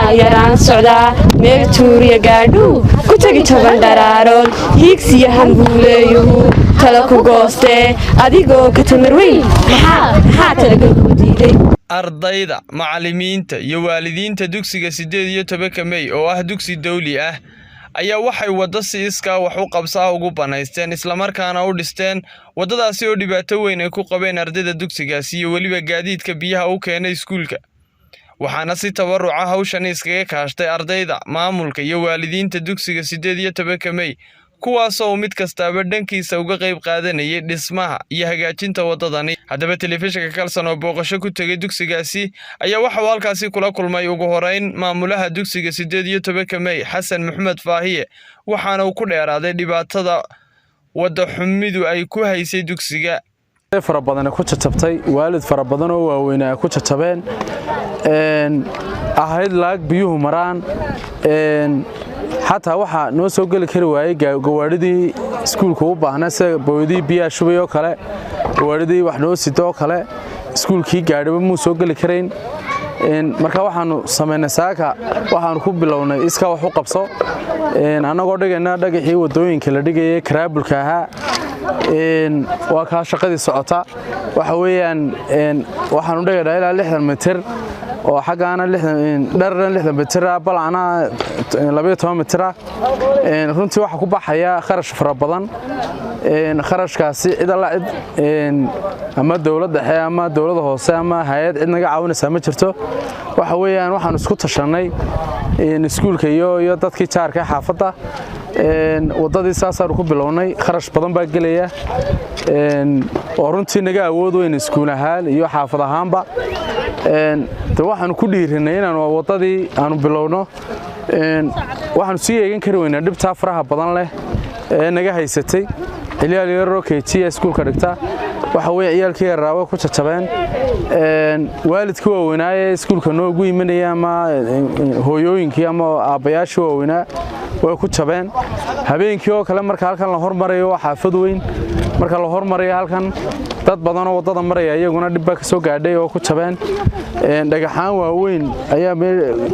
yaraan socdaa meel tuuriya gaadhuu ku tegi toban dharaarood hiigsiya hanbuuleeyuhu tala ku goostee adigoo ka tamar weyn maxaa talagalkuu diiday ardayda macallimiinta iyo waalidiinta dugsiga 18 May oo ah dugsi dawli ah ayaa waxay wada si iskaa wax u qabsaa ugu banaysteen isla markaana u dhisteen wadadaasi oo dhibaato weyn ay ku qabeen ardayda dugsigaasi iyo waliba gaadiidka biyaha u keenay iskuulka waxaana si tabaruc ah hawshan iskaga kaashtay ardayda maamulka iyo waalidiinta dugsiga 18 May kuwaas oo mid kastaaba dhankiisa uga qayb qaadanayay dhismaha iyo hagaajinta wadadani hadaba telefishinka Kalson oo booqasho ku tagay dugsigaasi ayaa waxa uu halkaasi kula kulmay ugu horeyn maamulaha dugsiga 18 May Xasan Maxamed Faahiye waxaana uu ku dheeraaday dhibaatada wada xumidu ay ku haysay dugsiga fara badan ku jajabtay waalid fara badan oo waaweyn ay ku jajabeen ahayd laag biyuhu maraan حتى waxa noo soo gali kari waayay gawaadhidii iskuulka u baahnaa sida boodii biyaha shubay oo kale gawaadhidii wax noo sidoo kale iskuulkii gaadhiba muu soo gali karayn marka waxaanu sameynay saaka waxaanu ku bilownay iska wax u qabso anagoo dhigayna dhagaxii wadooyinka la dhigayay karaabulka ahaa waa ka shaqadii socota waxa weeyaan waxaanu dhigaynaa ilaa 60 mitir oo xagaana 60 mitir balcana 12 mitir runtii waxa ku baxaya kharash fara badan kharashkaasi cid alla cid ama dawladda ama dawladda hoose ama hay'ad cid naga caawinaysa ma jirto waxa weeyaan waxaan isku tashanay iskuulka iyo dadkii jaarka xaafadda wadadii saasaan ku bilownay kharash badan baa galaya oo runtii naga awood weyn iskuul ahaan iyo xaafad ahaanba waxaan ku dhiirinay inaan wadadii aanu bilowno waxaan sii eegan kari weynaa dhibta faraha badan leh ee naga haysatay ciyaal yar oo keejiya iskuulka dhigta waxa weey ciyaalkii raawo ku jajabeen waalidkii waaweynaa iskuulka noogu imanaya ama hooyooyinkii ama aabayaashii waaweynaa way ku jabeen habeenkii oo kale marka halkan la hormarayo xaafad weyn marka la hormarayo halkan dad badan oo wadada maraya iyaguna dib ka soo gaadhay oo ku jabeen dhagaxaan waaweyn ayaa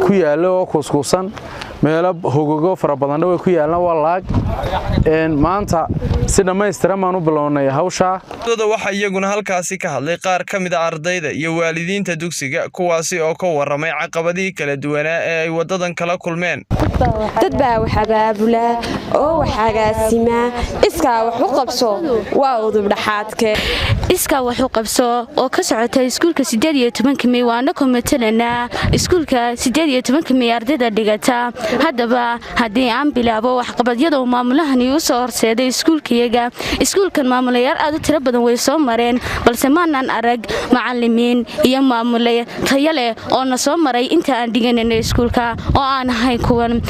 ku yaalo oo kuskuusan meelo hogogo fara badan way ku yaalaan waa laag maanta si dhameystiran aan u bilownay hawsha waxa iyaguna halkaasi ka hadlay qaar ka mid ah ardayda iyo waalidiinta dugsiga kuwaasi oo ka waramay caqabadii kala duwan ee ay wadadan kala kulmeen dad baa wax abaabula oo wax agaasima iska wax u qabso waa udub dhaxaadka iska wax u qabso oo ka socota iskuulka 18 May waana komitalana iskuulka 18 May ardayda dhigata hadaba hadii aan bilaabo wax qabadyada maamulahani u soo horseeday iskuulkiyaga iskuulkan maamulayaal aad u tiro badan way soo mareen balse maanan arag macallimiin iyo maamulay tayo leh oo na soo maray inta aan dhiganay iskuulka oo aan ahay kuwan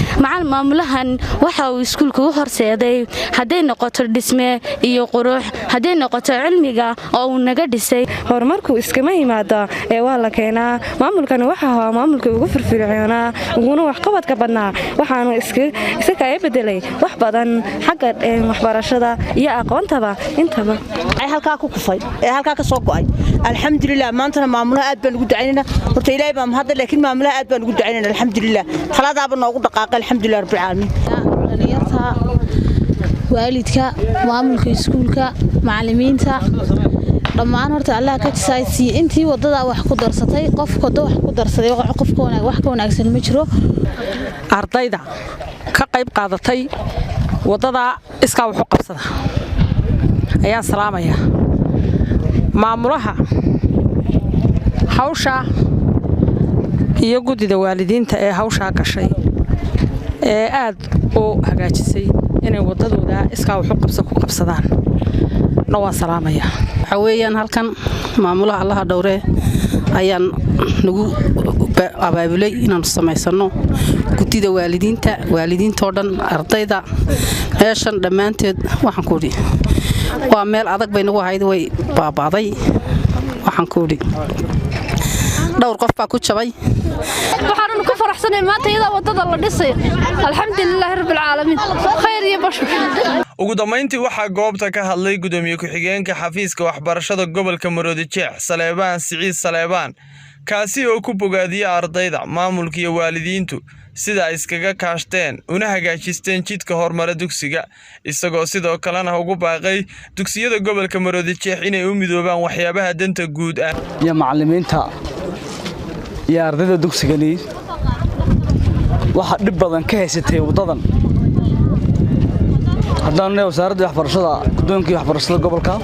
maamulahan waxa uu iskuulku u horseeday haday noqoto dhisme iyo qurux haday noqoto cilmiga oo uu naga dhisay horumarku iskama yimaado ee waa la keenaa maamulkan waxa ahaa maamulka ugu firfircoonaa uguna wax qabadka badnaa waxaanu iska ay bedelay wax badan xagga waxbarashada iyo aqoontaba intaba ay halka ku kufay ee halka ka soo go'ay alxamdulillah maanta maamulaha aad baan ugu ducaynaa horta ilaahay baa mahad laakiin maamulaha aad baan ugu ducaynaa alxamdulillah taladaaba noogu dhaqaaqay alxamdulillah rabbil caalamiin waalidka maamulka iskuulka macallimiinta dhammaan horta Allah ka jisaysi intii wadada wax ku darsatay qofka wax ku darsaday qofka wax ka wanaagsan ma jiro ardayda ka qayb qaadatay wadada iska wax u qabsada ayaa salaamaya maamulaha hawsha iyo gudida waalidiinta ee hawsha gashay ee aad u hagaajisay inay wadadooda iska wax u qabso ku qabsadaan نوا سلامة يا حويان هالكن معمولها الله دورة أيان نجو أبابلي إن نصمي سنو كنتي ده والدين تودن أرتيدا عشان دمانتد وحنكوري وعمل عدك بينه هاي دوي بعضي وحنكوري دور قف باكو شبي waxaan ku faraxsanahay maanta iyada wadada la dhisay alxamdulillaah rabbil caalamiin khayr iyo bashar ugu dambeyntii waxa goobta ka hadlay gudoomiye ku-xigeenka xafiiska waxbarashada gobolka Maroodijeex Saleebaan Siciid Saleebaan kaasi oo ku bogaadiyay ardayda maamulka iyo waalidiintu sida ay iskaga kaashteen una hagaajisteen jidka horumar dugsiga isagoo sidoo kalena ugu baaqay dugsiyada gobolka Maroodijeex inay u midoobaan waxyaabaha danta guud ah iyo macallimiinta iyo ardayda dugsigani waxa dhib badan ka haysatay wadadan haddana wasaaradda waxbarashada guddoonka waxbarashada gobolka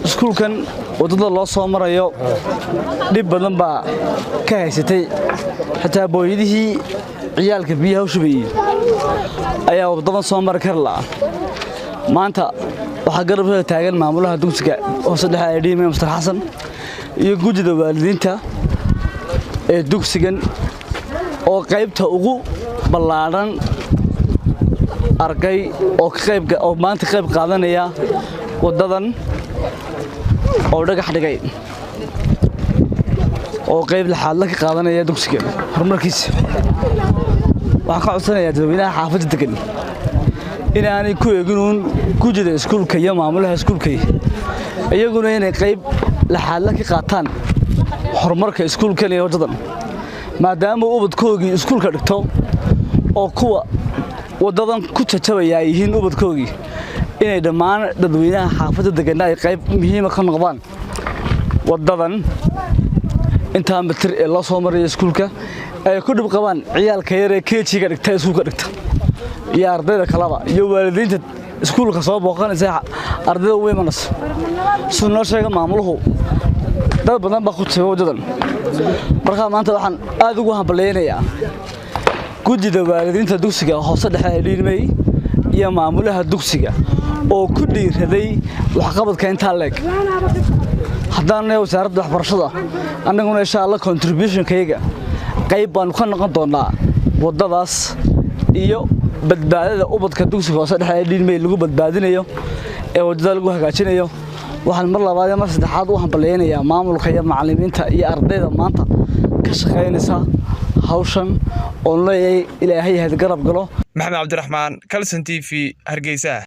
iskuulkan wadada loo soo marayo dhib badan baa ka haysatay xataa booyadihii ciyaalka biyaha u shubay ayaa wadadan soo mar kar la maanta waxa garab taagan maamulaha dugsiga oo saddex ay dhimay Mr. Xasan iyo gudida waalidiinta ee dugsigan oo qaybta ugu ballaaran argay oo maanta qayb qaadanaya wadadan oo dhagax dhigay oo qayb la xaal ka qaadanaya dugsiga horumarkiisa waxaan ka codsanayaa dadweynaha xaafadda degan in aanay ku eegin gudida iskuulka iyo maamulaha iskuulka iyaguna inay qayb la xaal ka qaataan horumarka iskuulka iyo wadadan maadaama ubadkoogii iskuulka dhigto oo kuwa wadadan ku jajabaya yihiin ubadkoogii inay dhammaan dadweynaha xaafadda degan ay qayb muhiim ah ka noqdaan wadadan inta mitir ee loo soo maray iskuulka ay ku dhib qabaan ciyaalka yar ee keejiga dhigta iskuulka dhigta iyo ardayda kalaba iyo waalidiinta iskuulka soo booqanaysa ardayda weemanas sunnoo sheega maamuluhu dad badan baa ku tago wadadan marka maanta waxaan aad ugu hambaleynayaa gudida waalidiinta dugsiga hoose dhexe ee dhiirmay iyo maamulaha dugsiga oo ku dhiiraday waxqabadka inta leeg haddana wasaaradda waxbarashada annaguna insha Allah contribution-kayga qayb baan ka noqon doonaa wadadaas iyo badbaadada ubadka dugsiga hoose dhexe ee dhiirmay lagu badbaadinayo ee wadada lagu hagaajinayo waxaan mar labaad iyo mar saddexaad u hambaleynayaa maamulka iyo macallimiinta iyo ardayda maanta ka shaqeynaysa hawshan oo leeyahay Ilaahay had garab galo Maxamed Cabdiraxmaan Kalson TV Hargeysa